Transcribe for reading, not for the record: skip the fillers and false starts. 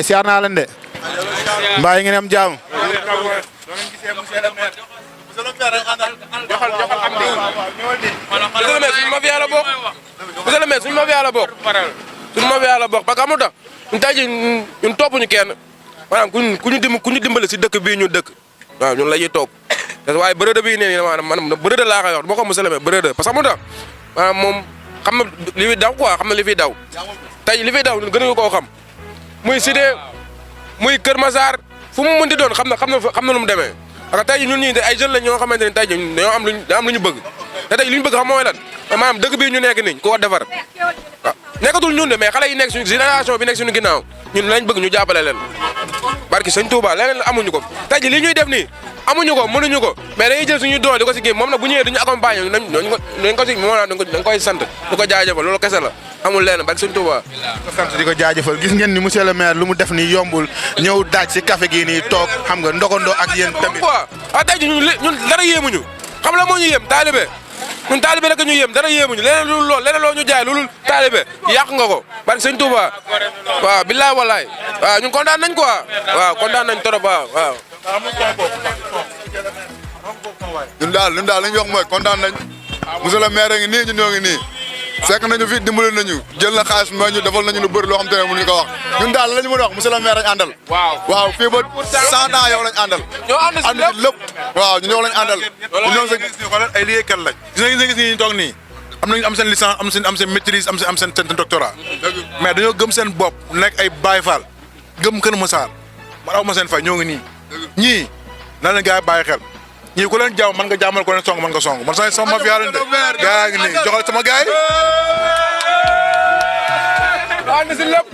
siyaar naa leen de. mbaa yi ngeen am jàmm. suñu mafia la bokk. monsieur le maire suñu mafia la bokk. suñu mafia la bokk parce que amu tax ñun tey jii ñun toppuñu kenn maanaam ku ñu dimbale si dëkk bii ñu dëkk waaw ñun la ñuy topp te waaye bërëd bii nee nii maanaam bërëd laa koy wax boo ko monsieur le maire bërëd parce que amu tax maanaam moom xam na li fi daw quoi xam na li fi daw tey li fi daw ñun gën a koo xam muy Cité muy Kër Massar fu mu mënti doon xam na lu mu demee parce que tey jii ñun ñii ay jeunes la ñoo xamante ne tey jii dañoo am lu ñu bëgg te tey li ñu bëgg xam mooy lan maanaam dëkk bii ñu nekk nii ku ko defar waaw nekkatul ñun de mais xale yi nekk suñu génération bi nekk suñu ginnaaw ñun lañ bëgg ñu jàppale leen barki sëñ Touba leneen amuñu ko tey jii li ñuy def nii amuñu ko mënuñu ko mais dañuy jël suñuy doole di ko si génn moom nag bu ñëwee duñu accompagner dañ ko si moom dañ koy sant di ko jaajëfal loolu kese la amul leen barki sëñ Touba ko sant di ko jaajëfal gis ngeen ni monsieur le maire lu mu def nii yombul ñëw daaj si café gi nii toog xam nga ndogandoo ak yéen tamit quoi tey jii ñun dara yéemuñu xam la moo ñu yéem taalibe ñun taalibe rek ñu yéem dara yéemuñu leneen lu lool leneen loo ñu jaay loolu taalibe yàq nga ko barke sëñ Touba waaw billaay wallaay waaw ñun kontaan nañ quoi waaw kontaan nañ trop waaw. ñun daal li ñu wax mooy kontaan nañ monsieur le maire ngi nii ñun ñoo ngi nii fekk nañu fi dimbali nañu jël na xaalis mooy ñu defal nañu lu bëri loo xam te ne mënuñu ko wax ñun daal lañu mën a wax monsieur le maire lañ àndal. waaw fii ba 100 ans yow lañ àndal. ñoo ànd si lépp waaw ñun yow lañ àndal. ñoo sa gis ni xoolal ay liggéeykat lañ gis nga ñu toog nii am seen licence am seen maîtrise am seen doctorat mais dañoo gëm seen bopp nekk ay Baye Fall gëm Kër Massar man aw ma seen fay ñoo ngi nii ñii na leen gars yi bàyyi xel ñii ku leen jàmm man nga jàmmal ku leen song man nga song man sama mafia lañ de gaa ngi nii joxal sama gars yi ànd si lépp